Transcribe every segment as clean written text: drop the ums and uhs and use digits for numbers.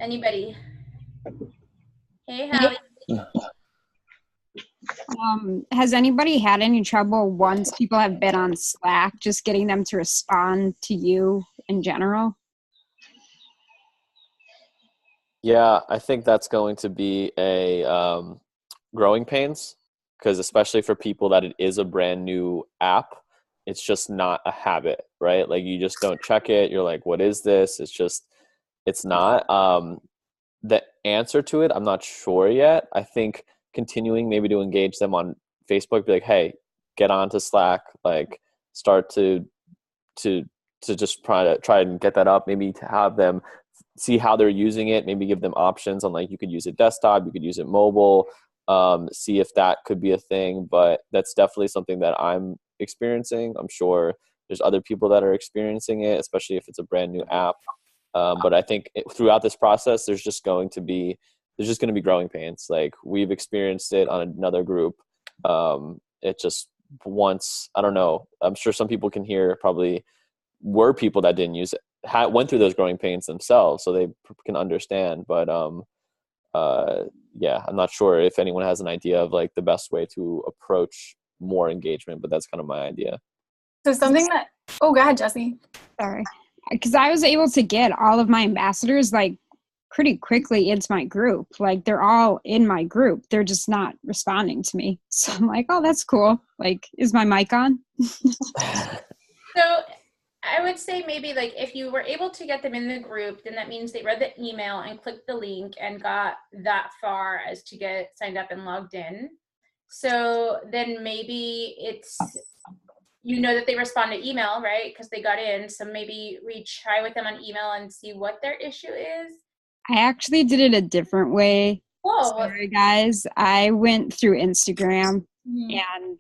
Anybody? Hey, Hallie. Has anybody had any trouble once people have been on Slack, just getting them to respond to you in general? Yeah, I think that's going to be a growing pains because especially for people that it is a brand new app, it's just not a habit, right? Like you just don't check it. You're like, what is this? It's not. The answer to it, I'm not sure yet. I think continuing maybe to engage them on Facebook, be like, hey, get onto Slack, like start to just try and get that up, maybe to have them see how they're using it, maybe give them options on like you could use it desktop, you could use it mobile, see if that could be a thing. But that's definitely something that I'm experiencing. I'm sure there's other people that are experiencing it, especially if it's a brand new app. But I think throughout this process, there's just going to be growing pains. Like we've experienced it on another group. It just once, I don't know. I'm sure some people can hear probably were people that didn't use it, went through those growing pains themselves, so they can understand. But yeah, I'm not sure if anyone has an idea of like the best way to approach more engagement, but that's kind of my idea. So something that, oh, go ahead, Jesse. Sorry. Because I was able to get all of my ambassadors like pretty quickly into my group. Like they're all in my group. They're just not responding to me. So I'm like, oh, that's cool. Like, is my mic on? So I would say maybe like if you were able to get them in the group, then that means they read the email and clicked the link and got that far as to get signed up and logged in. So then maybe it's, you know, that they respond to email, right? Because they got in. So maybe retry with them on email and see what their issue is. I actually did it a different way. Whoa. Sorry, guys. I went through Instagram and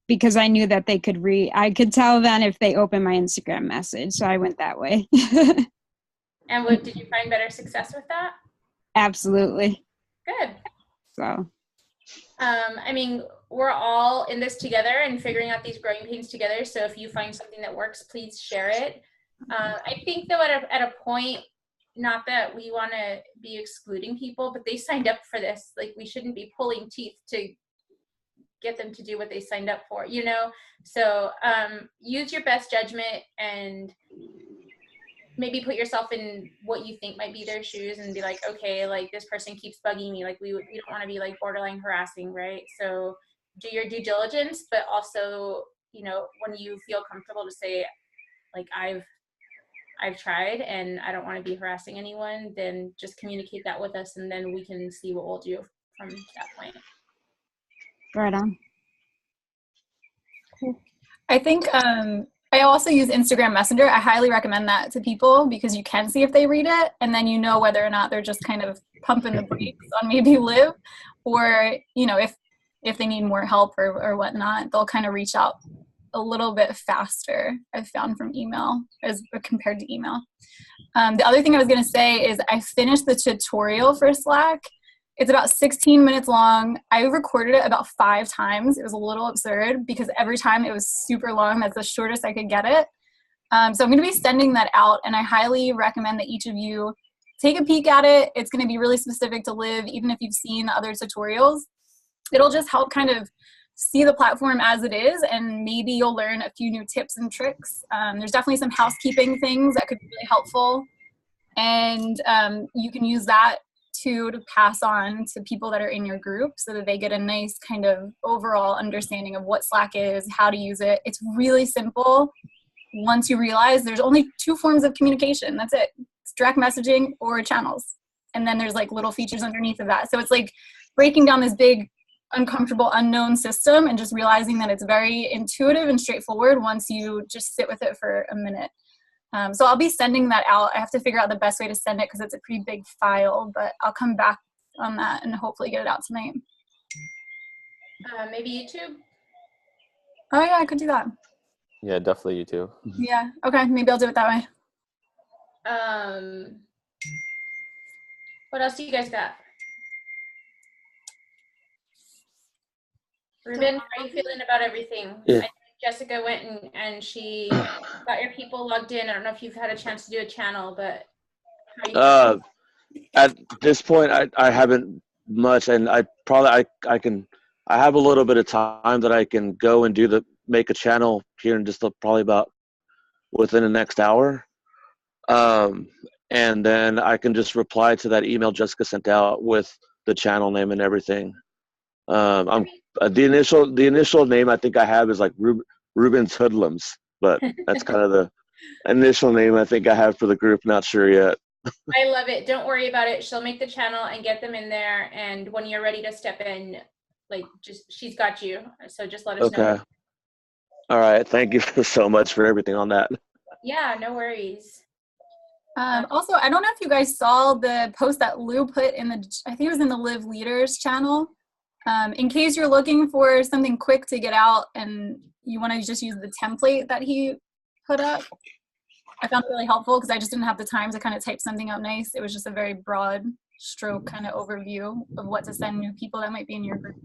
because I knew that they could I could tell then if they opened my Instagram message. So I went that way. And did you find better success with that? Absolutely. Good. So. I mean, we're all in this together and figuring out these growing pains together. So if you find something that works, please share it. I think though at a point, not that we want to be excluding people, but they signed up for this. Like we shouldn't be pulling teeth to get them to do what they signed up for, you know? So use your best judgment and maybe put yourself in what you think might be their shoes and be like, okay, like this person keeps bugging me. Like we don't want to be like borderline harassing, right? So do your due diligence, but also, you know, when you feel comfortable to say like, I've tried and I don't want to be harassing anyone, then just communicate that with us and then we can see what we'll do from that point. Right on. Cool. I think I also use Instagram Messenger. I highly recommend that to people because you can see if they read it and then you know whether or not they're just kind of pumping the brakes on maybe live or, you know, if they need more help or whatnot, they'll kind of reach out a little bit faster, I've found, from email as compared to email. The other thing I was going to say is I finished the tutorial for Slack. It's about 16 minutes long. I recorded it about 5 times. It was a little absurd because every time it was super long. That's the shortest I could get it. So I'm going to be sending that out, and I highly recommend that each of you take a peek at it. It's going to be really specific to Live, even if you've seen the other tutorials. It'll just help kind of see the platform as it is, and maybe you'll learn a few new tips and tricks. There's definitely some housekeeping things that could be really helpful, and you can use that to pass on to people that are in your group so that they get a nice kind of overall understanding of what Slack is, how to use it. It's really simple once you realize there's only 2 forms of communication. That's it. It's direct messaging or channels. And then there's like little features underneath of that. So it's like breaking down this big, uncomfortable, unknown system and just realizing that it's very intuitive and straightforward once you just sit with it for a minute. So I'll be sending that out. I have to figure out the best way to send it because it's a pretty big file, but I'll come back on that and hopefully get it out tonight. Maybe YouTube? Oh yeah, I could do that. Yeah, definitely YouTube. Yeah, okay, maybe I'll do it that way. What else do you guys got? Ruben, how are you feeling about everything? Yeah. I think Jessica went and she got your people logged in. I don't know if you've had a chance to do a channel, but how are you feeling? At this point, I haven't much, and I have a little bit of time that I can go and make a channel here in just probably about within the next hour. Um, and then I can just reply to that email Jessica sent out with the channel name and everything. I'm the initial name I think I have is like Ruben's Hoodlums, but that's kind of the initial name I think I have for the group. Not sure yet. I love it. Don't worry about it. She'll make the channel and get them in there. And when you're ready to step in, like, she's got you. So just let us know. Okay. All right. Thank you so much for everything on that. Yeah, no worries. Also, I don't know if you guys saw the post that Lou put in I think it was in the Live Leaders channel. In case you're looking for something quick to get out and you want to just use the template that he put up, I found it really helpful because I just didn't have the time to kind of type something out nice. It was just a very broad stroke kind of overview of what to send new people that might be in your group.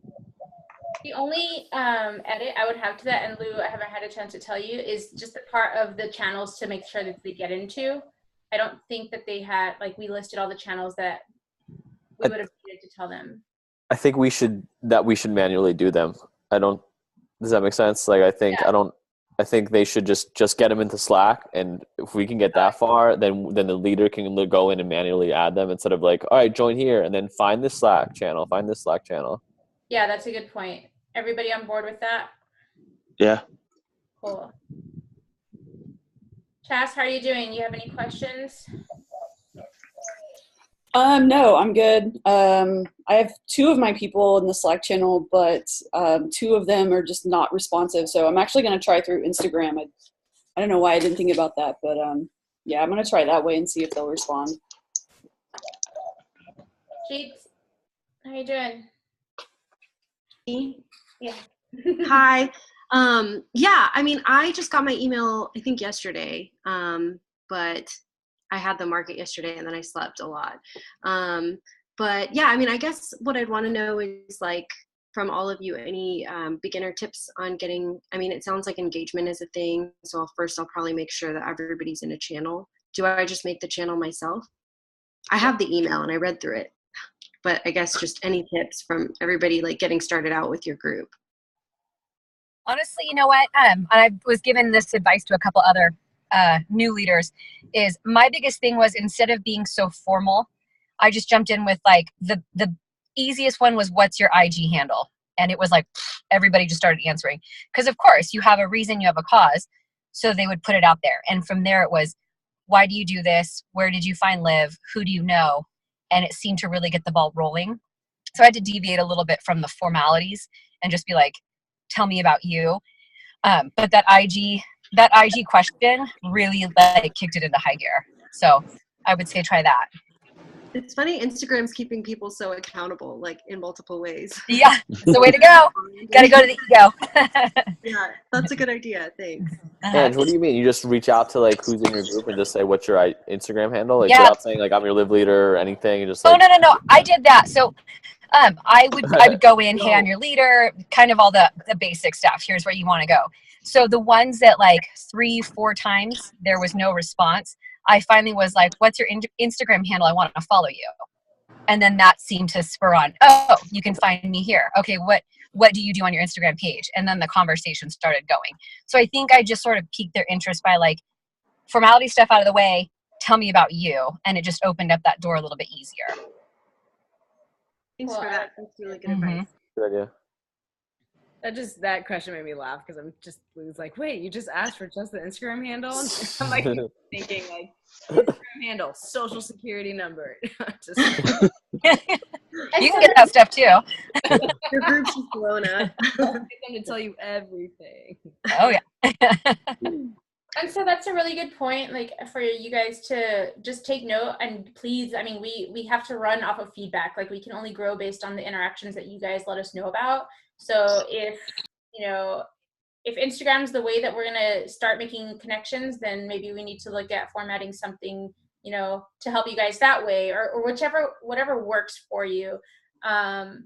The only edit I would have to that, and Lou, I haven't had a chance to tell you, is just the part of the channels to make sure that they get into. I don't think that they had, like, we listed all the channels that we would have needed to tell them. I think we should manually do them. Does that make sense? Like, I think they should just get them into Slack, and if we can get that far, then the leader can go in and manually add them instead of like, all right, join here, and then find this Slack channel. Yeah, that's a good point. Everybody on board with that? Yeah. Cool. Chas, how are you doing? You have any questions? No, I'm good. I have 2 of my people in the Slack channel, but 2 of them are just not responsive. So I'm actually going to try through Instagram. I don't know why I didn't think about that, but yeah, I'm going to try that way and see if they'll respond. Jeets, how are you doing? Yeah. Hi. Yeah, I mean, I just got my email, I think yesterday, but I had the market yesterday and then I slept a lot. But yeah, I mean, I guess what I'd want to know is, like, from all of you, any beginner tips on getting, I mean, it sounds like engagement is a thing. So I'll probably make sure that everybody's in a channel. Do I just make the channel myself? I have the email and I read through it, but I guess just any tips from everybody, like getting started out with your group. Honestly, you know what? I was given this advice to a couple other new leaders. Is my biggest thing was, instead of being so formal, I just jumped in with, like, the easiest one was, what's your IG handle? And it was like, everybody just started answering. Because of course you have a reason, you have a cause. So they would put it out there. And from there it was, why do you do this? Where did you find Liv? Who do you know? And it seemed to really get the ball rolling. So I had to deviate a little bit from the formalities and just be like, tell me about you. But that IG question really, like, kicked it into high gear. So I would say try that. It's funny, Instagram's keeping people so accountable, like, in multiple ways. Yeah, it's the way to go. Gotta go to the ego. Yeah, that's a good idea. Thanks. And what do you mean? You just reach out to, like, who's in your group and just say, what's your Instagram handle? Like, Yeah. without saying, like, I'm your Live leader or anything. And just, Oh, like, no. I did that. So I would go in, hey, I'm your leader, kind of all the basic stuff. Here's where you want to go. So the ones that, like, 3-4 times there was no response, I finally was like, what's your Instagram handle? I want to follow you. And then that seemed to spur on, oh, you can find me here. Okay, what do you do on your Instagram page? And then the conversation started going. So I think I just sort of piqued their interest by, like, formality stuff out of the way, tell me about you. And it just opened up that door a little bit easier. Thanks for that. That's really good Mm-hmm. advice. good idea. That question made me laugh because Lou's like, wait, you just asked for just the Instagram handle? And I'm like thinking, like, Instagram handle, social security number. You can get that stuff too. Your group's just blown up. Get them to tell you everything. Oh yeah. And so that's a really good point, like, for you guys to just take note. And please, I mean, we have to run off of feedback. Like, we can only grow based on the interactions that you guys let us know about. So if Instagram's the way that we're going to start making connections, then maybe we need to look at formatting something, to help you guys that way, or whatever works for you. I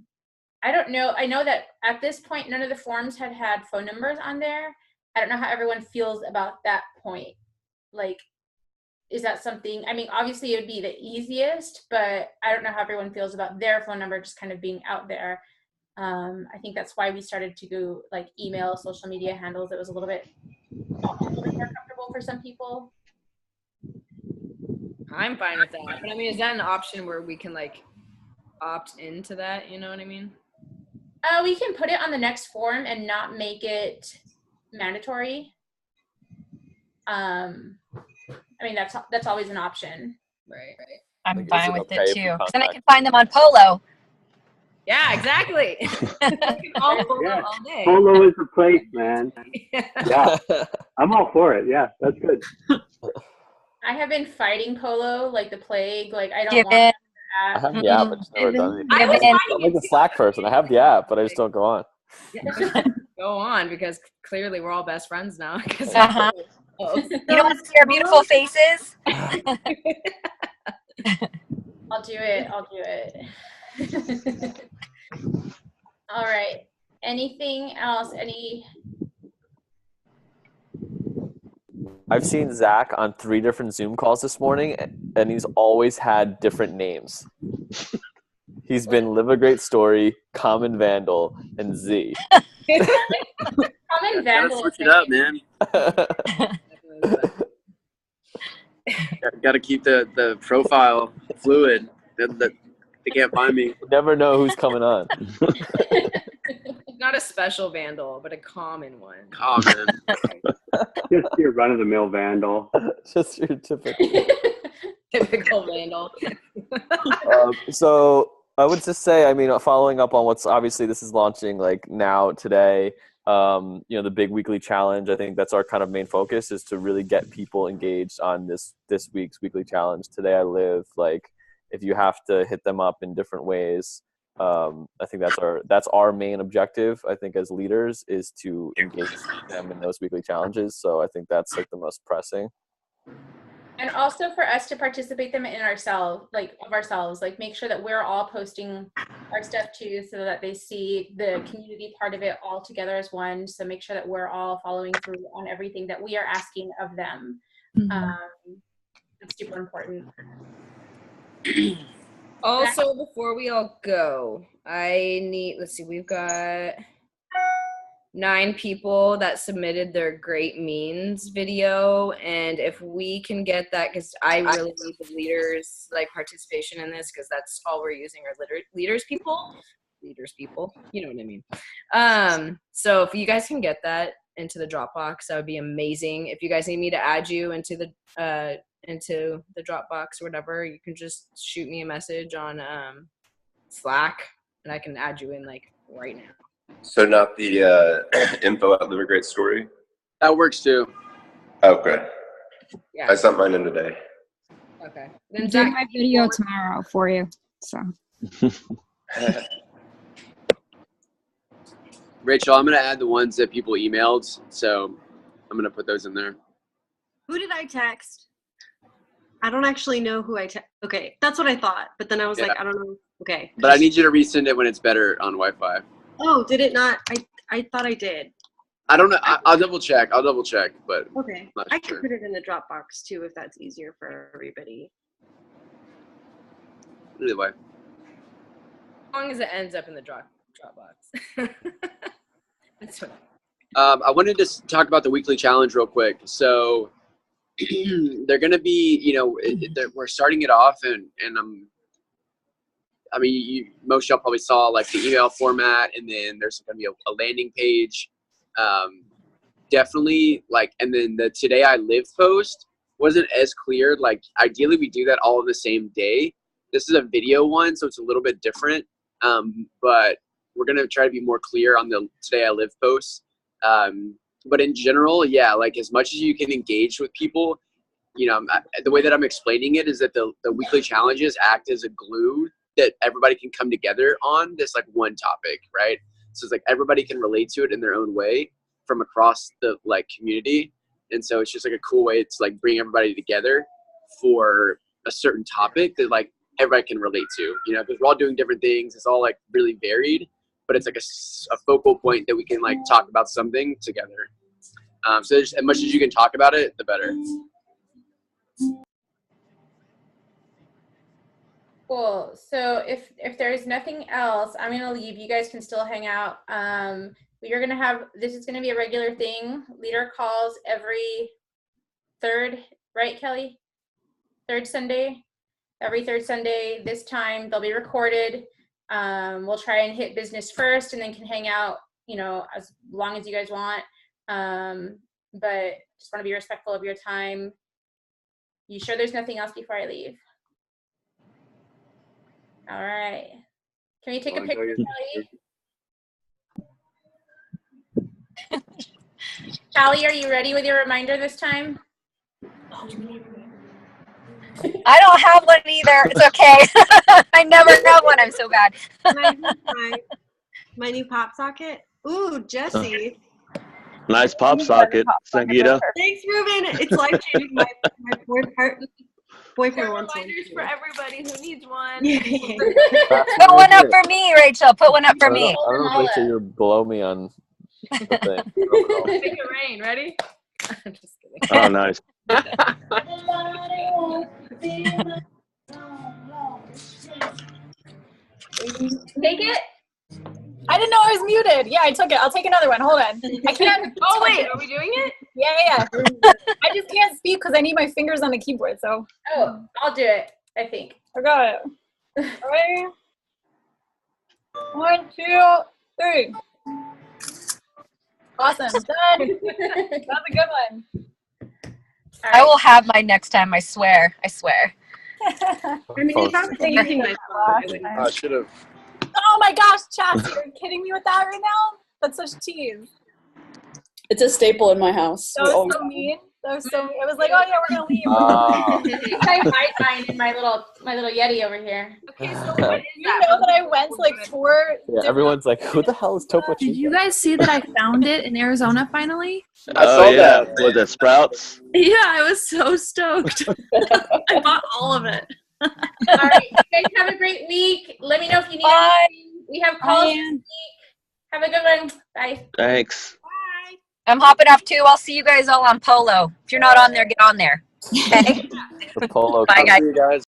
don't know. I know that at this point, none of the forms had phone numbers on there. I don't know how everyone feels about that point. Like, is that something, I mean, obviously it would be the easiest, but I don't know how everyone feels about their phone number just kind of being out there. I think that's why we started to go like email, social media handles. It was a little bit more comfortable for some people. I'm fine with that. But I mean, is that an option where we can like opt into that? You know what I mean? We can put it on the next form and not make it mandatory. I mean, that's always an option. Right. I'm Like, is fine it with okay it if we too. 'Cause then I contact can find them on Polo. Yeah, exactly. all Yeah. all day. Polo is the place, man. Yeah, I'm all for it. Yeah, that's good. I have been fighting Polo like the plague. Like I don't Give want in. I that. have the app, I just never done it. I was Give in. I'm like a Slack person. I have the app, but I just don't go on. go on because clearly we're all best friends now. Uh-huh. You don't want to see our beautiful faces? I'll do it. All right. Anything else? I've seen Zack on 3 different Zoom calls this morning, and he's always had different names. He's been Live a Great Story, Common Vandal, and Z. Common Gotta vandal. switch it up, man. Gotta keep the profile fluid. They can't find me. You never know who's coming on. Not a special vandal, but a common one. Common. Just your run-of-the-mill vandal. Just your typical. Typical vandal. So I would just say, I mean, following up on what's obviously this is launching like now today, the big weekly challenge. I think that's our kind of main focus is to really get people engaged on this week's weekly challenge. Today I Live, like if you have to hit them up in different ways, I think that's our main objective. I think as leaders is to engage them in those weekly challenges. So I think that's like the most pressing. And also for us to participate them in ourselves, like make sure that we're all posting our stuff too, so that they see the community part of it all together as one. So make sure that we're all following through on everything that we are asking of them. It's super important. Also, before we all go, let's see, we've got 9 people that submitted their great means video, and if we can get that, because I really need the leaders like participation in this, because that's all we're using are leaders people, you know what I mean. So if you guys can get that into the Dropbox, that would be amazing. If you guys need me to add you into the Dropbox or whatever, you can just shoot me a message on Slack, and I can add you in like right now. So not the info at Live a Great Story? That works too. Okay. Yeah. I sent mine in today. Okay. I Then did Zack, my video tomorrow for you. So Rachel, I'm gonna add the ones that people emailed, so I'm gonna put those in there. Who did I text? I don't actually know who I text. Okay, that's what I thought. But then I was like, I don't know. Okay. But I need you to resend it when it's better on Wi-Fi. Oh, did it not? I thought I did. I don't know. I'll double check. But Okay. not I sure. could put it in the Dropbox too if that's easier for everybody. Either way. as long as it ends up in the Dropbox. That's what. I wanted to talk about the weekly challenge real quick. So they're going to be, we're starting it off, and most of y'all probably saw like the email format, and then there's going to be a landing page. Definitely and then the Today I Live post wasn't as clear. Like ideally we do that all in the same day. This is a video one, so it's a little bit different. But we're going to try to be more clear on the Today I Live posts. But in general, yeah, like as much as you can engage with people, the way that I'm explaining it is that the weekly challenges act as a glue that everybody can come together on this like one topic, right? So it's like everybody can relate to it in their own way from across the like community. And so it's just like a cool way to like bring everybody together for a certain topic that like everybody can relate to, because we're all doing different things. It's all like really varied, but it's like a focal point that we can like talk about something together. So as much as you can talk about it, the better. Cool. So if there's nothing else, I'm gonna leave. You guys can still hang out. You're gonna have, this is gonna be a regular thing. Leader calls every third, right, Kelly? Third Sunday. Every third Sunday. This time they'll be recorded. We'll try and hit business first, and then can hang out, as long as you guys want. But just want to be respectful of your time. You sure there's nothing else before I leave? All right. Can we take a picture, Kelly? Callie, are you ready with your reminder this time? I don't have one either. It's okay. I never have one. I'm so bad. my new pop socket. Ooh, Jesse. Nice pop socket, Sangeeta. Thanks, Ruben. It's life changing. My boyfriend wants one. Reminders for everybody who needs one. Put one up for me, Rachel. Put one up for me. I don't know if Rachel, you're below me on the thing. Make it rain. Ready? I'm just kidding. Oh, nice. Take it. I didn't know I was muted. Yeah, I took it. I'll take another one. Hold on. I can't. Oh wait, are we doing it? Yeah. I just can't speak because I need my fingers on the keyboard. So. Oh, I'll do it. I think. I got it. Ready? 1, 2, 3. Awesome. Done. That's a good one. I will have mine next time. I swear. I swear. I mean, you haven't been using my phone. I should have. Oh my gosh, Chassie, you're kidding me with that right now? That's such tease. It's a staple in my house. That was so mean. That was so mean. It was like, oh yeah, we're gonna leave. I hide mine in my little Yeti over here. Okay, so what is You know that I went to like 4. Yeah, everyone's like, who the hell is Topo Chico? Did you guys see that I found it in Arizona finally? I saw that. Was it Sprouts? Yeah, I was so stoked. I bought all of it. All right, you guys have a great week. Let me know if you need anything. We have calls this week. Have a good one. Bye. Thanks. I'm hopping off too. I'll see you guys all on Polo. If you're not on there, get on there. Okay. The Polo. Bye, guys. See you guys.